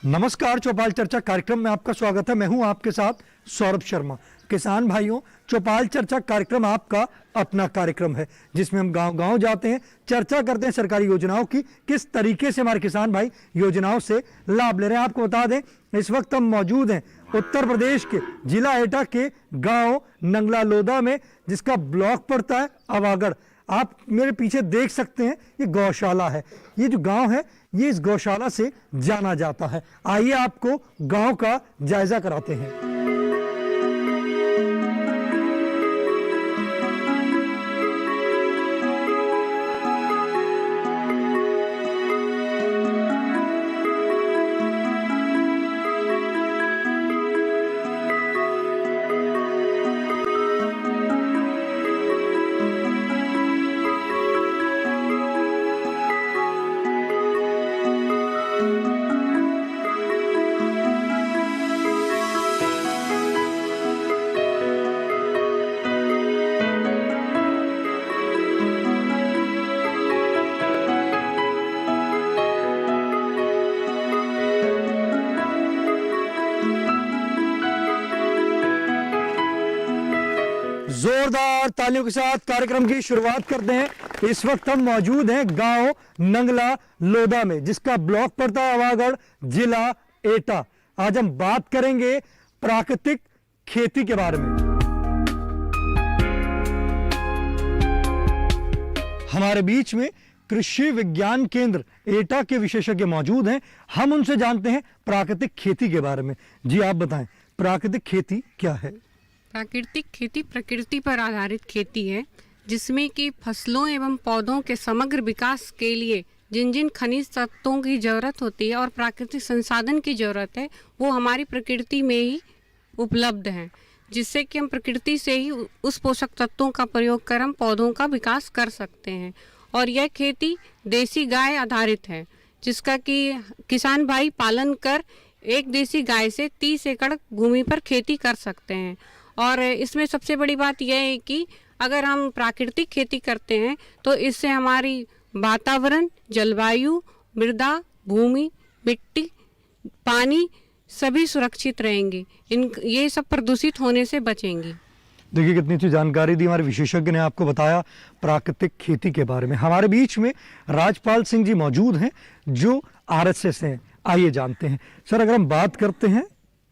नमस्कार, चौपाल चर्चा कार्यक्रम में आपका स्वागत है। मैं हूं आपके साथ सौरभ शर्मा। किसान भाइयों, चौपाल चर्चा कार्यक्रम आपका अपना कार्यक्रम है जिसमें हम गांव-गांव जाते हैं, चर्चा करते हैं सरकारी योजनाओं की, किस तरीके से हमारे किसान भाई योजनाओं से लाभ ले रहे हैं। आपको बता दें, इस वक्त हम मौजूद हैं उत्तर प्रदेश के जिला एटा के गांव नंगला लोदा में, जिसका ब्लॉक पड़ता है अवागढ़। आप मेरे पीछे देख सकते हैं, ये गौशाला है। ये जो गांव है, ये इस गौशाला से जाना जाता है। आइए आपको गांव का जायजा कराते हैं। जोरदार तालियों के साथ कार्यक्रम की शुरुआत करते हैं। इस वक्त हम मौजूद हैं गांव नंगला लोदा में, जिसका ब्लॉक पड़ता है अवागढ़, जिला एटा। आज हम बात करेंगे प्राकृतिक खेती के बारे में। हमारे बीच में कृषि विज्ञान केंद्र एटा के विशेषज्ञ मौजूद हैं। हम उनसे जानते हैं प्राकृतिक खेती के बारे में। जी, आप बताएं, प्राकृतिक खेती क्या है? प्राकृतिक खेती प्रकृति पर आधारित खेती है, जिसमें कि फसलों एवं पौधों के समग्र विकास के लिए जिन जिन खनिज तत्वों की जरूरत होती है और प्राकृतिक संसाधन की जरूरत है, वो हमारी प्रकृति में ही उपलब्ध हैं, जिससे कि हम प्रकृति से ही उस पोषक तत्वों का प्रयोग कर हम पौधों का विकास कर सकते हैं। और यह खेती देसी गाय आधारित है, जिसका कि किसान भाई पालन कर एक देसी गाय से 30 एकड़ भूमि पर खेती कर सकते हैं। और इसमें सबसे बड़ी बात यह है कि अगर हम प्राकृतिक खेती करते हैं तो इससे हमारी वातावरण, जलवायु, मृदा, भूमि, मिट्टी, पानी सभी सुरक्षित रहेंगे। ये सब प्रदूषित होने से बचेंगी। देखिए, कितनी अच्छी जानकारी दी हमारे विशेषज्ञ ने आपको बताया प्राकृतिक खेती के बारे में। हमारे बीच में राजपाल सिंह जी मौजूद हैं, जो RSS हैं। आइए जानते हैं। सर, अगर हम बात करते हैं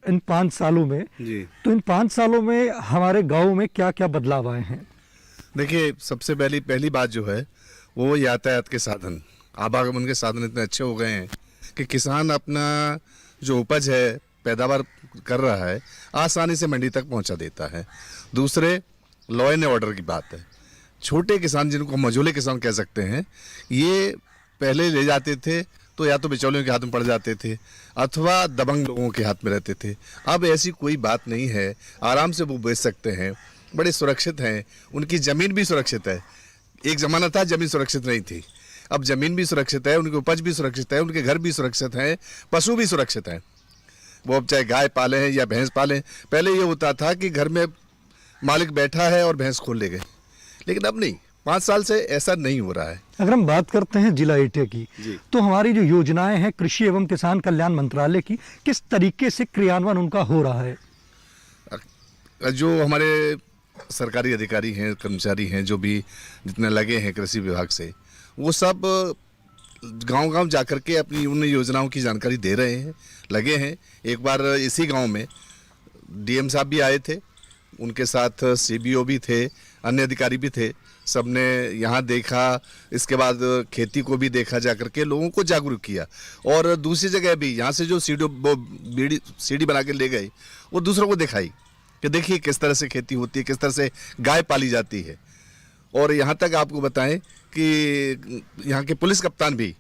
इन 5 सालों में जी, तो इन 5 सालों में हमारे गांव में क्या क्या बदलाव आए हैं? देखिए, सबसे पहली बात जो है वो यातायात के साधन, आवागमन के साधन इतने अच्छे हो गए हैं कि किसान अपना जो उपज है, पैदावार कर रहा है, आसानी से मंडी तक पहुंचा देता है। दूसरे, लॉ एंड ऑर्डर की बात है। छोटे किसान, जिनको मझोले किसान कह सकते हैं, ये पहले ले जाते थे तो या तो बिचौलियों के हाथ में पड़ जाते थे अथवा दबंग लोगों के हाथ में रहते थे। अब ऐसी कोई बात नहीं है, आराम से वो बेच सकते हैं, बड़े सुरक्षित हैं, उनकी ज़मीन भी सुरक्षित है। एक ज़माना था ज़मीन सुरक्षित नहीं थी, अब ज़मीन भी सुरक्षित है, उनकी उपज भी सुरक्षित है, उनके घर भी सुरक्षित हैं, पशु भी सुरक्षित हैं। वो अब चाहे गाय पालें हैं या भैंस पालें। पहले ये होता था कि घर में मालिक बैठा है और भैंस खोल ले गए, लेकिन अब नहीं, 5 साल से ऐसा नहीं हो रहा है। अगर हम बात करते हैं जिला एटा की, तो हमारी जो योजनाएं हैं कृषि एवं किसान कल्याण मंत्रालय की, किस तरीके से क्रियान्वयन उनका हो रहा है? जो हमारे सरकारी अधिकारी हैं, कर्मचारी हैं, जो भी जितने लगे हैं कृषि विभाग से, वो सब गांव-गांव जाकर के अपनी उन योजनाओं की जानकारी दे रहे हैं, लगे हैं। एक बार इसी गांव में DM साहब भी आए थे, उनके साथ CBO भी थे, अन्य अधिकारी भी थे। सबने यहाँ देखा, इसके बाद खेती को भी देखा, जाकर के लोगों को जागरूक किया। और दूसरी जगह भी यहाँ से जो सीढ़ी बना के ले गए, वो दूसरों को दिखाई कि देखिए किस तरह से खेती होती है, किस तरह से गाय पाली जाती है। और यहाँ तक आपको बताएं कि यहाँ के पुलिस कप्तान भी,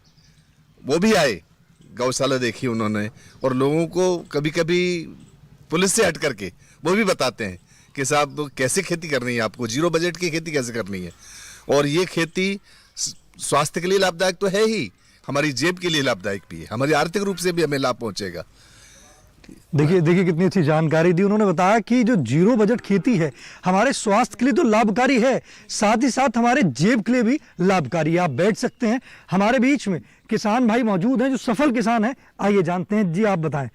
वो भी आए, गौशाला देखी उन्होंने, और लोगों को कभी कभी पुलिस से हट करके वो भी बताते हैं कि साहब कैसे खेती करनी है, आपको जीरो बजट की खेती कैसे करनी है। और ये खेती स्वास्थ्य के लिए लाभदायक तो है ही, हमारी जेब के लिए लाभदायक भी है, हमारी आर्थिक रूप से भी हमें लाभ पहुंचेगा। देखिए कितनी अच्छी जानकारी दी उन्होंने। बताया कि जो जीरो बजट खेती है हमारे स्वास्थ्य के लिए तो लाभकारी है, साथ ही साथ हमारे जेब के लिए भी लाभकारी है। आप बैठ सकते हैं। हमारे बीच में किसान भाई मौजूद हैं जो सफल किसान हैं। आइए जानते हैं। जी आप बताएं,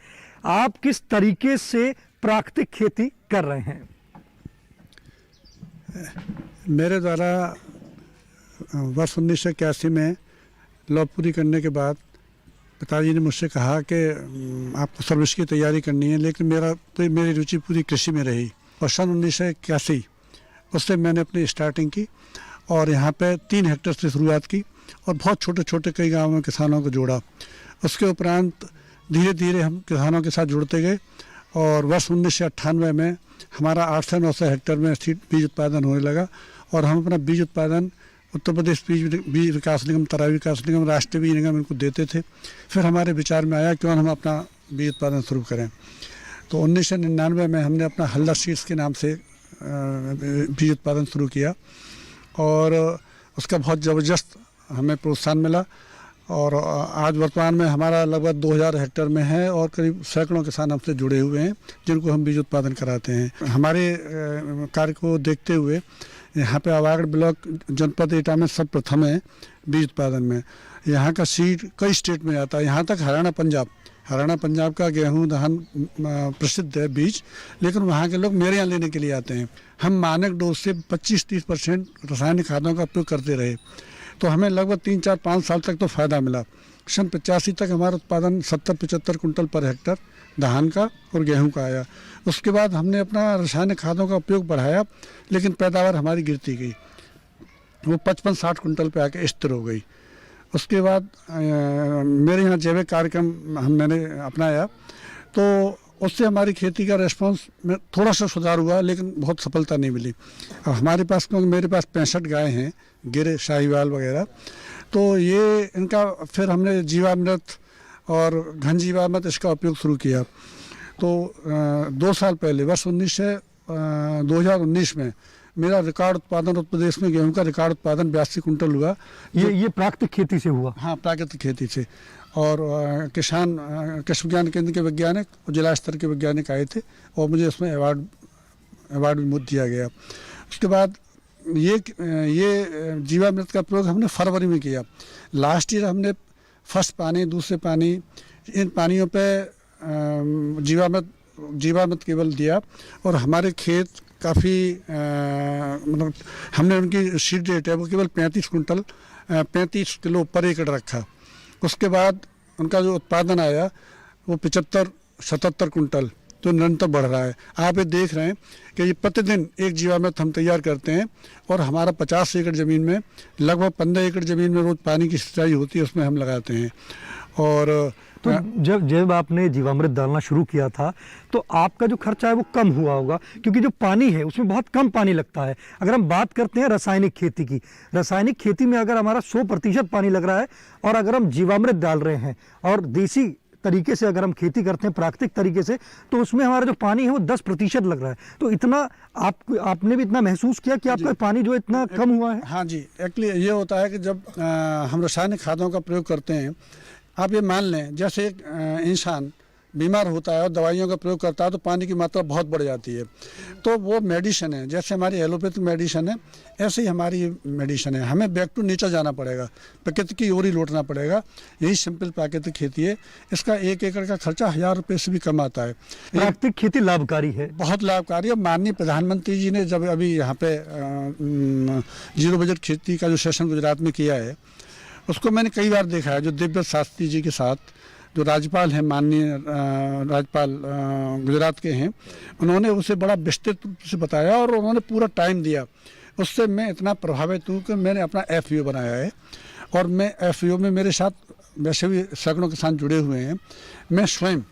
आप किस तरीके से प्राकृतिक खेती कर रहे हैं? मेरे द्वारा वर्ष 1981 में लॉ पूरी करने के बाद पिताजी ने मुझसे कहा कि आपको सर्विस की तैयारी करनी है, लेकिन मेरी रुचि पूरी कृषि में रही और सन 1981 उससे मैंने अपनी स्टार्टिंग की और यहाँ पे 3 हेक्टेयर से शुरुआत की और बहुत छोटे छोटे कई गाँवों में किसानों को जोड़ा। उसके उपरांत धीरे धीरे हम किसानों के साथ जुड़ते गए और वर्ष 1998 में हमारा 8 से 9 हेक्टेयर में बीज उत्पादन होने लगा और हम अपना बीज उत्पादन उत्तर प्रदेश बीज विकास निगम, तराई विकास निगम, राष्ट्रीय बीज निगम इनको देते थे। फिर हमारे विचार में आया क्यों हम अपना बीज उत्पादन शुरू करें, तो 1999 में हमने अपना हल्ला सीड्स के नाम से बीज उत्पादन शुरू किया और उसका बहुत ज़बरदस्त हमें प्रोत्साहन मिला और आज वर्तमान में हमारा लगभग 2000 हेक्टेयर में है और करीब सैकड़ों किसान हमसे जुड़े हुए हैं जिनको हम बीज उत्पादन कराते हैं। हमारे कार्य को देखते हुए यहाँ पे आवागढ़ ब्लॉक जनपद एटा में सब प्रथम है बीज उत्पादन में। यहाँ का सीड कई स्टेट में आता है, यहाँ तक हरियाणा पंजाब का गेहूँ धान प्रसिद्ध है बीज, लेकिन वहाँ के लोग मेरे यहाँ लेने के लिए आते हैं। हम मानक डोज से 25-30% रासायनिक खादों का उपयोग करते रहे तो हमें लगभग 3-4-5 साल तक तो फ़ायदा मिला। सन 85 तक हमारा उत्पादन 70-75 कुंटल पर हेक्टर धान का और गेहूं का आया। उसके बाद हमने अपना रासायनिक खादों का उपयोग बढ़ाया, लेकिन पैदावार हमारी गिरती गई, वो 55-60 कुंटल पे आके स्थिर हो गई। उसके बाद मेरे यहाँ जैविक कार्यक्रम मैंने अपनाया तो उससे हमारी खेती का रेस्पॉन्स में थोड़ा सा सुधार हुआ, लेकिन बहुत सफलता नहीं मिली। अब हमारे पास, क्योंकि मेरे पास 65 गाय हैं, गिरे शाहीवाल वगैरह, तो ये इनका फिर हमने जीवामृत और घन जीवामृत इसका उपयोग शुरू किया। तो 2 साल पहले वर्ष 2019 में मेरा रिकॉर्ड उत्पादन उत्तर प्रदेश में गेहूं का रिकॉर्ड उत्पादन 82 कुंटल हुआ। ये प्राकृतिक खेती से हुआ? हाँ, प्राकृतिक खेती से। और किसान कृषि विज्ञान केंद्र के वैज्ञानिक और जिला स्तर के वैज्ञानिक आए थे और मुझे उसमें अवार्ड भी दिया गया। उसके बाद ये जीवामृत का प्रयोग हमने फरवरी में किया। लास्ट ईयर हमने फर्स्ट पानी, दूसरे पानी, इन पानियों पे जीवामृत केवल दिया और हमारे खेत काफ़ी मतलब हमने उनकी सीड रेट है वो केवल 35 किलो पर एकड़ रखा। उसके बाद उनका जो उत्पादन आया वो 75-77 कुंटल तो निरंतर बढ़ रहा है। आप ये देख रहे हैं कि ये प्रतिदिन एक जीवामृत हम तैयार करते हैं और हमारा 50 एकड़ ज़मीन में लगभग 15 एकड़ ज़मीन में रोज़ पानी की सिंचाई होती है, उसमें हम लगाते हैं। और तो जब आपने जीवामृत डालना शुरू किया था तो आपका जो खर्चा है वो कम हुआ होगा, क्योंकि जो पानी है उसमें बहुत कम पानी लगता है। अगर हम बात करते हैं रासायनिक खेती की, रासायनिक खेती में अगर हमारा 100% पानी लग रहा है और अगर हम जीवामृत डाल रहे हैं और देसी तरीके से अगर हम खेती करते हैं प्राकृतिक तरीके से, तो उसमें हमारा जो पानी है वो 10% लग रहा है। तो इतना आपने भी इतना महसूस किया कि आपका पानी जो इतना कम हुआ है? हाँ जी, एक्चुअली ये होता है कि जब हम रासायनिक खादों का प्रयोग करते हैं, आप ये मान लें जैसे एक इंसान बीमार होता है और दवाइयों का प्रयोग करता है तो पानी की मात्रा बहुत बढ़ जाती है। तो वो मेडिसिन है, जैसे हमारी एलोपैथिक मेडिसिन है ऐसे ही हमारी मेडिसिन है। हमें बैक टू नेचर जाना पड़ेगा, प्रकृति की ओर ही लौटना पड़ेगा। यही सिंपल प्राकृतिक खेती है। इसका 1 एकड़ का खर्चा 1000 रुपये से भी कम आता है। प्राकृतिक खेती लाभकारी है, बहुत लाभकारी है। माननीय प्रधानमंत्री जी ने जब अभी यहाँ पे जीरो बजट खेती का जो सेशन गुजरात में किया है उसको मैंने कई बार देखा है। जो दिव्य शास्त्री जी के साथ जो राज्यपाल हैं, माननीय राज्यपाल गुजरात के हैं, उन्होंने उसे बड़ा विस्तृत रूप से बताया और उन्होंने पूरा टाइम दिया। उससे मैं इतना प्रभावित हूँ कि मैंने अपना FAO बनाया है और मैं FAO में मेरे साथ वैसे भी सैकड़ों किसान जुड़े हुए हैं। मैं स्वयं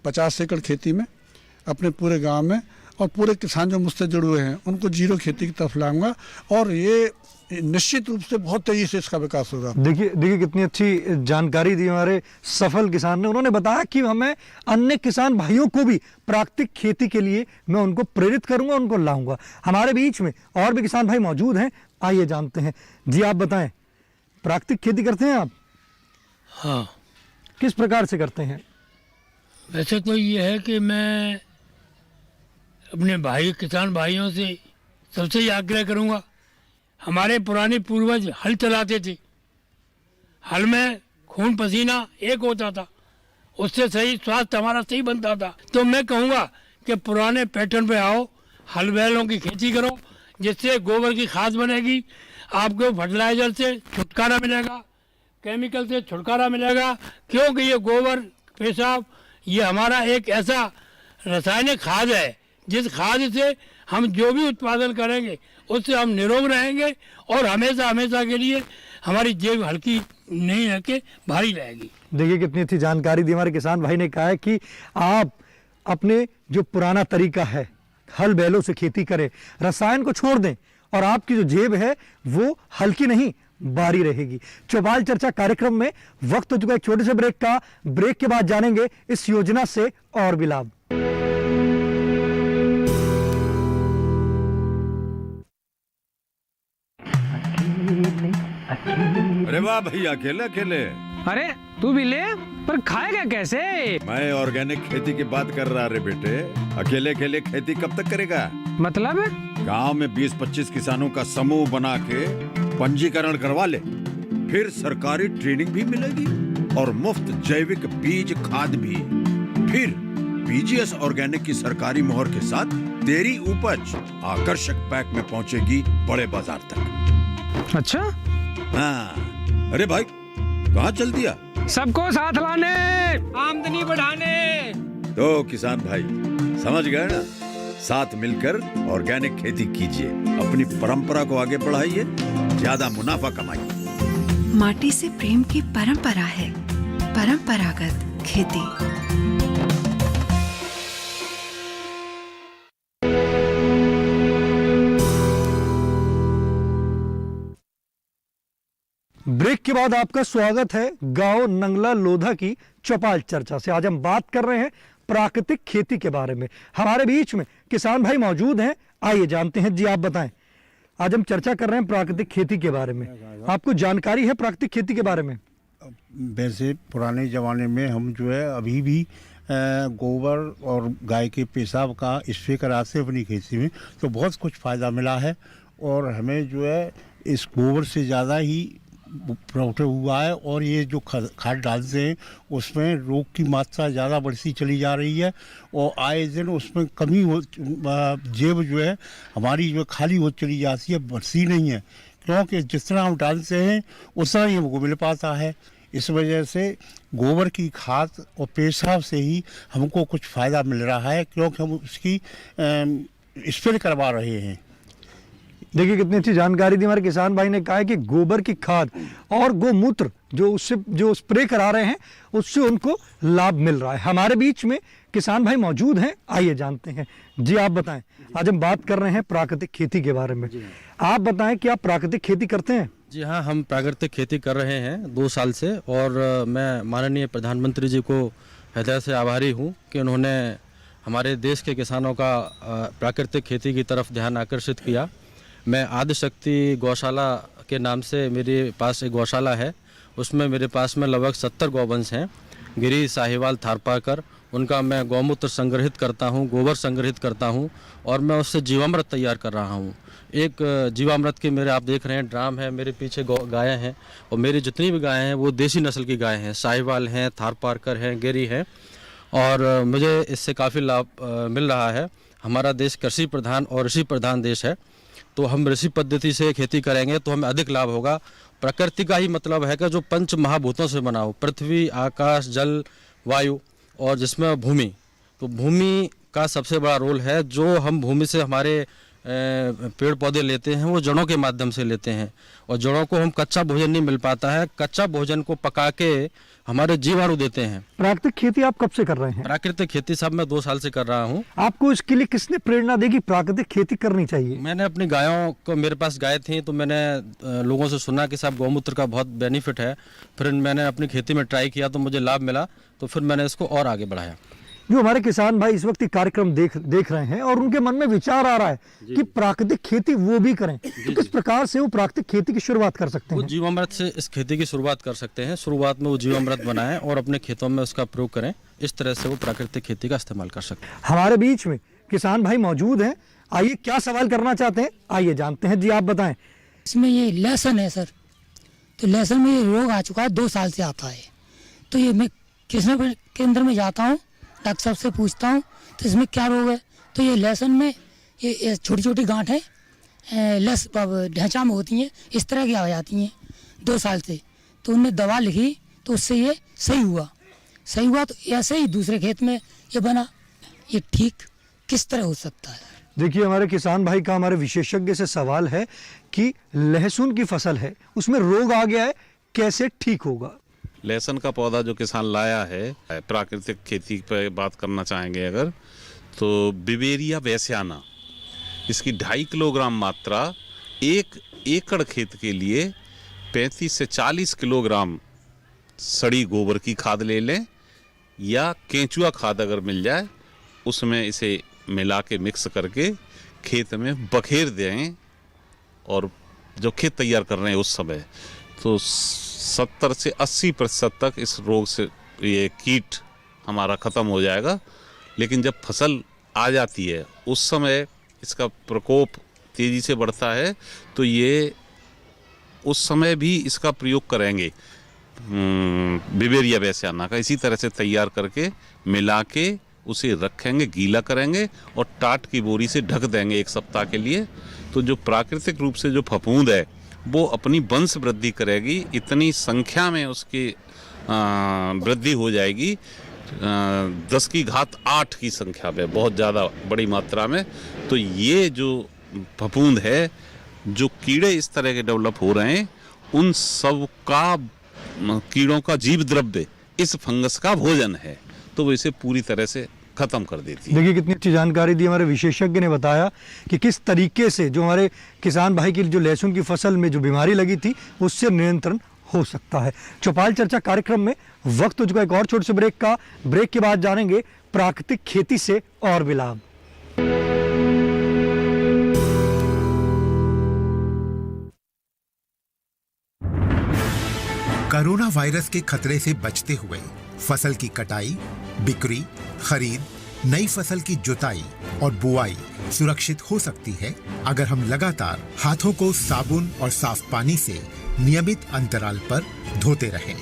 50 एकड़ खेती में अपने पूरे गांव में और पूरे किसान जो मुझसे जुड़े हुए हैं उनको जीरो खेती की तरफ लाऊंगा और ये निश्चित रूप से बहुत तेजी से इसका विकास होगा। देखिए कितनी अच्छी जानकारी दी हमारे सफल किसान ने। उन्होंने बताया कि हमें अन्य किसान भाइयों को भी प्राकृतिक खेती के लिए मैं उनको प्रेरित करूंगा, उनको लाऊंगा। हमारे बीच में और भी किसान भाई मौजूद हैं, आइए जानते हैं। जी आप बताएं, प्राकृतिक खेती करते हैं आप? हाँ। किस प्रकार से करते हैं? वैसे तो ये है कि मैं अपने भाई किसान भाइयों से सबसे ये आग्रह करूँगा, हमारे पुराने पूर्वज हल चलाते थे, हल में खून पसीना एक होता था, उससे सही स्वास्थ्य हमारा सही बनता था। तो मैं कहूँगा कि पुराने पैटर्न पे आओ, हल बैलों की खेती करो, जिससे गोबर की खाद बनेगी, आपको फर्टिलाइजर से छुटकारा मिलेगा, केमिकल से छुटकारा मिलेगा, क्योंकि ये गोबर पेशाब ये हमारा एक ऐसा रासायनिक खाद है जिस खाद से हम जो भी उत्पादन करेंगे उससे हम निरोग रहेंगे और हमेशा हमेशा के लिए हमारी जेब हल्की नहीं रह के भारी रहेगी। देखिए कितनी अच्छी जानकारी दी हमारे किसान भाई ने। कहा है कि आप अपने जो पुराना तरीका है हल बैलों से खेती करें, रसायन को छोड़ दें और आपकी जो जेब है वो हल्की नहीं भारी रहेगी। चौपाल चर्चा कार्यक्रम में वक्त हो चुका है एक छोटे से ब्रेक का। ब्रेक के बाद जानेंगे इस योजना से और भी लाभ। अरे वाह भैया, अकेले अकेले। अरे तू भी ले, पर खाएगा कैसे? मैं ऑर्गेनिक खेती की बात कर रहा रे बेटे। अकेले अकेले खेती कब तक करेगा? मतलब गांव में 20-25 किसानों का समूह बना के पंजीकरण करवा ले, फिर सरकारी ट्रेनिंग भी मिलेगी और मुफ्त जैविक बीज खाद भी। फिर पीजीएस ऑर्गेनिक की सरकारी मोहर के साथ तेरी उपज आकर्षक पैक में पहुंचेगी बड़े बाजार तक। अच्छा, हाँ। अरे भाई कहाँ चल दिया? सबको साथ लाने, आमदनी बढ़ाने। तो किसान भाई समझ गए ना, साथ मिलकर ऑर्गेनिक खेती कीजिए, अपनी परंपरा को आगे बढ़ाइए, ज्यादा मुनाफा कमाइए। माटी से प्रेम की परंपरा है परंपरागत खेती। ब्रेक के बाद आपका स्वागत है गांव नंगला लोधा की चौपाल चर्चा से। आज हम बात कर रहे हैं प्राकृतिक खेती के बारे में। हमारे बीच में किसान भाई मौजूद हैं, आइए जानते हैं। जी आप बताएं। आज हम चर्चा कर रहे हैं प्राकृतिक खेती के बारे में। आपको जानकारी है प्राकृतिक खेती के बारे में? वैसे पुराने ज़माने में हम जो है अभी भी गोबर और गाय के पेशाब का स्प्रे कराते हैं अपनी खेती में, तो बहुत कुछ फ़ायदा मिला है। और हमें जो है इस गोबर से ज़्यादा ही प्रॉफिट हुआ है। और ये जो खाद डालते हैं उसमें रोग की मात्रा ज़्यादा बढ़ती चली जा रही है और आए दिन उसमें कमी हो, जेब जो है हमारी जो खाली हो चली जाती है, बढ़ती नहीं है, क्योंकि जितना हम डालते हैं उतना ही हमको मिल पाता है। इस वजह से गोबर की खाद और पेशाब से ही हमको कुछ फ़ायदा मिल रहा है, क्योंकि हम उसकी स्प्रे करवा रहे हैं। देखिए कितनी अच्छी जानकारी दी हमारे किसान भाई ने। कहा है कि गोबर की खाद और गोमूत्र जो उससे जो स्प्रे करा रहे हैं उससे उनको लाभ मिल रहा है। हमारे बीच में किसान भाई मौजूद हैं, आइए जानते हैं। जी आप बताएं। आज हम बात कर रहे हैं प्राकृतिक खेती के बारे में। आप बताएं कि आप प्राकृतिक खेती करते हैं? जी हाँ, हम प्राकृतिक खेती कर रहे हैं 2 साल से। और मैं माननीय प्रधानमंत्री जी को हृदय से आभारी हूँ कि उन्होंने हमारे देश के किसानों का प्राकृतिक खेती की तरफ ध्यान आकर्षित किया। मैं आदिशक्ति गौशाला के नाम से मेरे पास एक गौशाला है, उसमें मेरे पास में लगभग 70 गौवंश हैं, गिरी, साहिवाल, थारपाकर। उनका मैं गौमूत्र संग्रहित करता हूँ, गोबर संग्रहित करता हूँ और मैं उससे जीवामृत तैयार कर रहा हूँ। एक जीवामृत के मेरे आप देख रहे हैं ड्राम है, मेरे पीछे गायें हैं और मेरी जितनी भी गायें हैं वो देसी नस्ल की गायें हैं, साहिवाल हैं, थारपाकर हैं, गिरी हैं और मुझे इससे काफ़ी लाभ मिल रहा है। हमारा देश कृषि प्रधान और ऋषि प्रधान देश है, तो हम ऋषि पद्धति से खेती करेंगे तो हमें अधिक लाभ होगा। प्रकृति का ही मतलब है कि जो 5 महाभूतों से बना हो, पृथ्वी, आकाश, जल, वायु और जिसमें भूमि, तो भूमि का सबसे बड़ा रोल है। जो हम भूमि से हमारे पेड़ पौधे लेते हैं वो जड़ों के माध्यम से लेते हैं और जड़ों को हम कच्चा भोजन नहीं मिल पाता है, कच्चा भोजन को पका के हमारे जीवाणु देते हैं। प्राकृतिक खेती आप कब से कर रहे हैं? प्राकृतिक खेती साहब मैं 2 साल से कर रहा हूँ। आपको इसके लिए किसने प्रेरणा दी कि प्राकृतिक खेती करनी चाहिए? मैंने अपनी गायों को, मेरे पास गाय थी तो मैंने लोगों से सुना कि साहब गौमूत्र का बहुत बेनिफिट है, फिर मैंने अपनी खेती में ट्राई किया तो मुझे लाभ मिला, तो फिर मैंने इसको और आगे बढ़ाया। जो हमारे किसान भाई इस वक्त कार्यक्रम देख रहे हैं और उनके मन में विचार आ रहा है कि प्राकृतिक खेती वो भी करें, तो किस प्रकार से वो प्राकृतिक खेती की शुरुआत कर सकते हैं? वो जीवामृत से इस खेती की शुरुआत कर सकते हैं। शुरुआत में वो जीवामृत बनाएं और अपने खेतों में उसका प्रयोग करें, इस तरह से वो प्राकृतिक खेती का इस्तेमाल कर सकते हैं। हमारे बीच में किसान भाई मौजूद हैं, आइए क्या सवाल करना चाहते हैं आइए जानते हैं। जी आप बताएं। इसमें ये लहसुन है सर, तो लहसुन में ये रोग आ चुका है, 2 साल से आता है। तो ये मैं कृषि केंद्र में जाता हूँ, डॉक्टर साहब से पूछता हूँ तो इसमें क्या रोग है। तो ये लहसुन में ये छोटी छोटी गांठें ढांचा में होती हैं, इस तरह की आ जाती हैं 2 साल से। तो उनने दवा लिखी तो उससे ये सही हुआ। तो ऐसे ही दूसरे खेत में ये बना। ये ठीक किस तरह हो सकता है? देखिए, हमारे किसान भाई का हमारे विशेषज्ञ से सवाल है कि लहसुन की फसल है, उसमें रोग आ गया है, कैसे ठीक होगा? लहसुन का पौधा जो किसान लाया है, प्राकृतिक खेती पर बात करना चाहेंगे अगर, तो बिवेरिया वैसियाना, इसकी 2.5 किलोग्राम मात्रा 1 एकड़ खेत के लिए 35 से 40 किलोग्राम सड़ी गोबर की खाद ले लें, या केंचुआ खाद अगर मिल जाए उसमें इसे मिला के मिक्स करके खेत में बखेर दें। और जो खेत तैयार कर रहे हैं उस समय तो 70 से 80% तक इस रोग से ये कीट हमारा ख़त्म हो जाएगा। लेकिन जब फसल आ जाती है उस समय इसका प्रकोप तेज़ी से बढ़ता है, तो ये उस समय भी इसका प्रयोग करेंगे बिवेरिया वैसियाना का। इसी तरह से तैयार करके मिला के उसे रखेंगे, गीला करेंगे और टाट की बोरी से ढक देंगे 1 सप्ताह के लिए। तो जो प्राकृतिक रूप से जो फफूंद है वो अपनी वंश वृद्धि करेगी, इतनी संख्या में उसकी वृद्धि हो जाएगी 10 की घात 8 की संख्या में, बहुत ज़्यादा बड़ी मात्रा में। तो ये जो फफूंद है, जो कीड़े इस तरह के डेवलप हो रहे हैं, उन सब का कीड़ों का जीव द्रव्य इस फंगस का भोजन है, तो वो इसे पूरी तरह से खत्म कर देती है। देखिए, कितनी अच्छी जानकारी दी हमारे विशेषज्ञ ने बताया कि किस तरीके से जो हमारे किसान भाई की जो लहसुन की फसल में जो बीमारी लगी थी उससे नियंत्रण हो सकता है। चौपाल चर्चा कार्यक्रम में वक्त हो चुका है एक और छोटे से ब्रेक का। ब्रेक के बाद जानेंगे प्राकृतिक खेती से और भी लाभ। कोरोना वायरस के खतरे से बचते हुए फसल की कटाई, बिक्री, खरीद, नई फसल की जुताई और बुआई सुरक्षित हो सकती है अगर हम लगातार हाथों को साबुन और साफ पानी से नियमित अंतराल पर धोते रहें।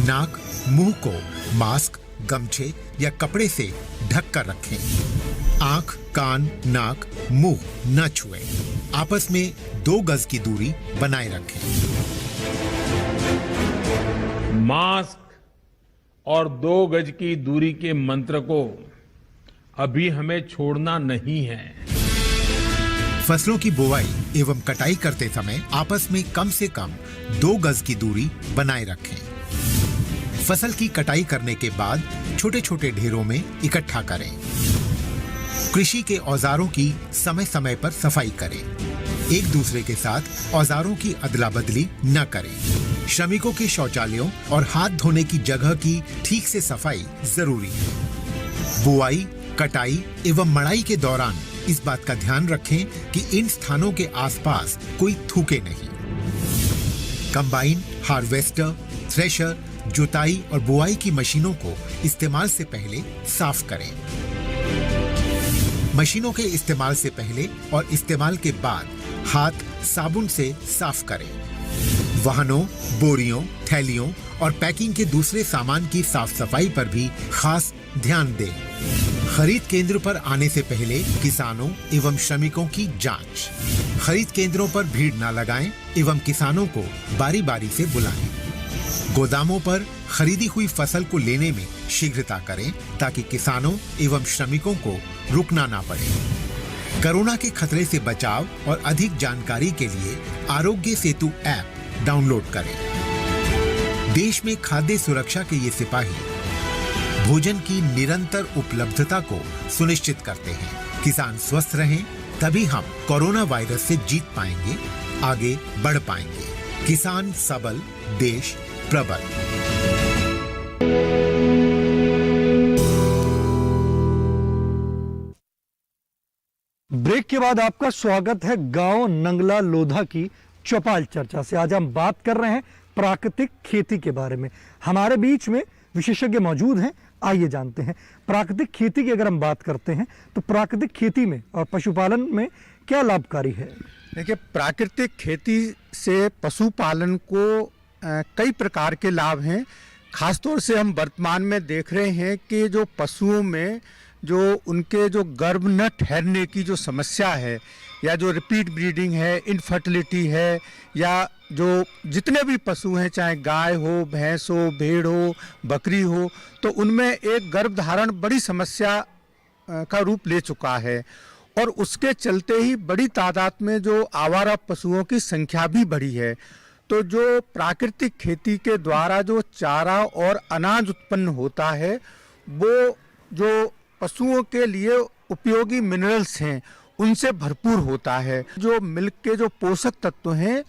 नाक, मुंह को मास्क, गमछे या कपड़े से ढक कर रखें। आंख, कान, नाक, मुंह न छुएं। आपस में 2 गज की दूरी बनाए रखें। मास्क और 2 गज की दूरी के मंत्र को अभी हमें छोड़ना नहीं है। फसलों की बुवाई एवं कटाई करते समय आपस में कम से कम 2 गज की दूरी बनाए रखें। फसल की कटाई करने के बाद छोटे छोटे ढेरों में इकट्ठा करें। कृषि के औजारों की समय समय पर सफाई करें। एक दूसरे के साथ औजारों की अदला बदली न करें। श्रमिकों के शौचालयों और हाथ धोने की जगह की ठीक से सफाई जरूरी है। बुआई, कटाई एवं मड़ाई के दौरान इस बात का ध्यान रखें कि इन स्थानों के आसपास कोई थूके नहीं। कंबाइन, हार्वेस्टर, थ्रेशर, जुताई और बुआई की मशीनों को इस्तेमाल से पहले साफ करें। मशीनों के इस्तेमाल से पहले और इस्तेमाल के बाद हाथ साबुन से साफ करें। वाहनों, बोरियों, थैलियों और पैकिंग के दूसरे सामान की साफ सफाई पर भी खास ध्यान दें। खरीद केंद्र पर आने से पहले किसानों एवं श्रमिकों की जांच। खरीद केंद्रों पर भीड़ न लगाएं एवं किसानों को बारी बारी से बुलाएं। गोदामों पर खरीदी हुई फसल को लेने में शीघ्रता करें ताकि किसानों एवं श्रमिकों को रुकना ना पड़े। कोरोना के खतरे से बचाव और अधिक जानकारी के लिए आरोग्य सेतु ऐप डाउनलोड करें। देश में खाद्य सुरक्षा के ये सिपाही भोजन की निरंतर उपलब्धता को सुनिश्चित करते हैं। किसान स्वस्थ रहें तभी हम कोरोना वायरस से जीत पाएंगे, आगे बढ़ पाएंगे। किसान सबल, देश प्रबल। ब्रेक के बाद आपका स्वागत है गांव नंगला लोधा की चौपाल चर्चा से। आज हम बात कर रहे हैं प्राकृतिक खेती के बारे में। हमारे बीच में विशेषज्ञ मौजूद हैं, आइए जानते हैं। प्राकृतिक खेती की अगर हम बात करते हैं तो प्राकृतिक खेती में और पशुपालन में क्या लाभकारी है? देखिए, प्राकृतिक खेती से पशुपालन को कई प्रकार के लाभ हैं। खासतौर से हम वर्तमान में देख रहे हैं कि जो पशुओं में जो उनके जो गर्भ न ठहरने की जो समस्या है, या जो रिपीट ब्रीडिंग है, इनफर्टिलिटी है, या जो जितने भी पशु हैं, चाहे गाय हो, भैंस हो, भेड़ हो, बकरी हो, तो उनमें एक गर्भधारण बड़ी समस्या का रूप ले चुका है। और उसके चलते ही बड़ी तादाद में जो आवारा पशुओं की संख्या भी बढ़ी है। तो जो प्राकृतिक खेती के द्वारा जो चारा और अनाज उत्पन्न होता है, वो जो पशुओं के लिए उपयोगी मिनरल्स हैं उनसे भरपूर होता है। जो मिल्क के जो पोषक तत्व हैं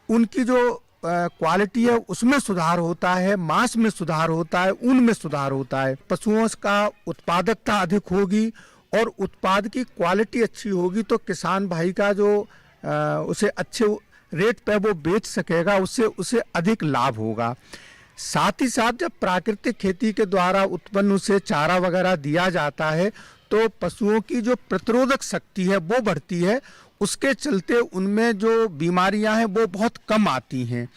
उनकी जो क्वालिटी है उसमें सुधार होता है, मांस में सुधार होता है, ऊन में सुधार होता है। पशुओं का उत्पादकता अधिक होगी और उत्पाद की क्वालिटी अच्छी होगी तो किसान भाई का जो उसे अच्छे रेट पे वो बेच सकेगा, उससे उसे अधिक लाभ होगा। साथ ही साथ जब प्राकृतिक खेती के द्वारा उत्पन्न उसे चारा वगैरह दिया जाता है तो पशुओं की जो प्रतिरोधक शक्ति है वो बढ़ती है। उसके चलते उनमें जो बीमारियां हैं वो बहुत कम आती हैं।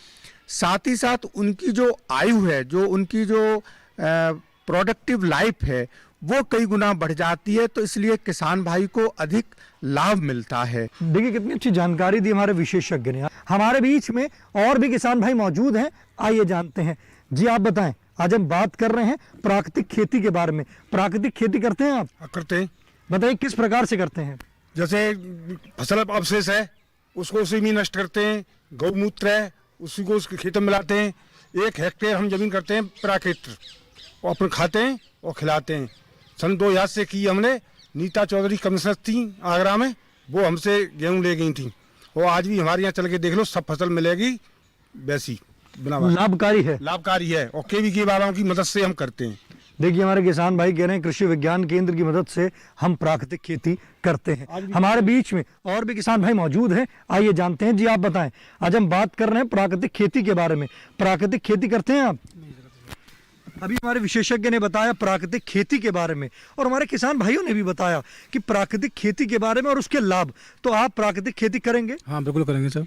साथ ही साथ उनकी जो आयु है, जो उनकी जो प्रोडक्टिव लाइफ है, वो कई गुना बढ़ जाती है। तो इसलिए किसान भाई को अधिक लाभ मिलता है। देखिए कितनी अच्छी जानकारी दी हमारे विशेषज्ञ ने। हमारे बीच में और भी किसान भाई मौजूद हैं, आइए जानते हैं। जी आप बताएं, आज हम बात कर रहे हैं प्राकृतिक खेती के बारे में। प्राकृतिक खेती करते हैं आप? करते हैं। बताइए किस प्रकार से करते हैं? जैसे फसल अवशेष है उसको उसी में नष्ट करते हैं, गौमूत्र है उसी को उसके खेतों में मिलाते हैं। 1 हेक्टेयर हम जमीन करते हैं प्राकृतिक, और अपन खाते हैं और खिलाते हैं। सन 2000 से की हमने। नीता चौधरी कमिश्नर थी आगरा में, वो हमसे गेहूं ले गई थी। और आज भी हमारे यहाँ चल के देख लो, सब फसल मिलेगी वैसी बिना। लाभकारी है, लाभकारी है। और केवीके वालों की मदद से हम करते हैं। देखिए हमारे किसान भाई कह रहे हैं कृषि विज्ञान केंद्र की मदद से हम प्राकृतिक खेती करते हैं। हमारे बीच में और भी किसान भाई मौजूद हैं, आइए जानते हैं। जी आप बताएं, आज हम बात कर रहे हैं प्राकृतिक खेती के बारे में। प्राकृतिक खेती करते हैं आप? अभी हमारे विशेषज्ञ ने बताया प्राकृतिक खेती के बारे में, और हमारे किसान भाइयों ने भी बताया कि प्राकृतिक खेती के बारे में और उसके लाभ। तो आप प्राकृतिक खेती करेंगे? हाँ बिल्कुल करेंगे सर।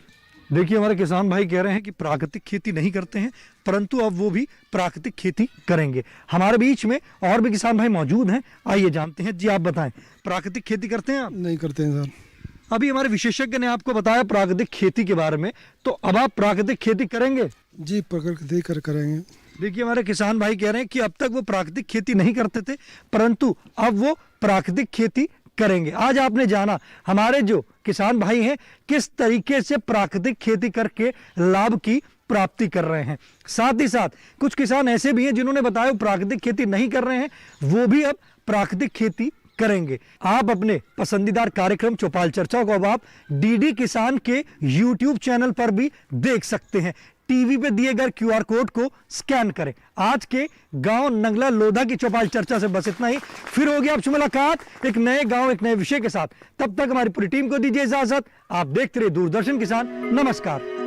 देखिए हमारे किसान भाई कह रहे हैं कि प्राकृतिक खेती नहीं करते हैं, परंतु अब वो भी प्राकृतिक खेती करेंगे। हमारे बीच में और भी किसान भाई मौजूद हैं, आइए जानते हैं। जी आप बताएं, प्राकृतिक खेती करते हैं आप? नहीं करते हैं सर। अभी हमारे विशेषज्ञ ने आपको बताया प्राकृतिक खेती के बारे में, तो अब आप प्राकृतिक खेती करेंगे? जी प्रकृति करेंगे। देखिए हमारे किसान भाई कह रहे हैं कि अब तक वो प्राकृतिक खेती नहीं करते थे, परंतु अब वो प्राकृतिक खेती करेंगे। आज आपने जाना हमारे जो किसान भाई हैं किस तरीके से प्राकृतिक खेती करके लाभ की प्राप्ति कर रहे हैं। साथ ही साथ कुछ किसान ऐसे भी हैं जिन्होंने बताया वो प्राकृतिक खेती नहीं कर रहे हैं, वो भी अब प्राकृतिक खेती करेंगे। आप अपने पसंदीदार कार्यक्रम चौपाल चर्चा को अब आप डीडी किसान के YouTube चैनल पर भी देख सकते हैं। टीवी पे दिए गए QR कोड को स्कैन करें। आज के गांव नंगला लोधा की चौपाल चर्चा से बस इतना ही। फिर होगी आपसे मुलाकात एक नए गांव एक नए विषय के साथ। तब तक हमारी पूरी टीम को दीजिए इजाजत। आप देखते रहिए दूरदर्शन किसान। नमस्कार।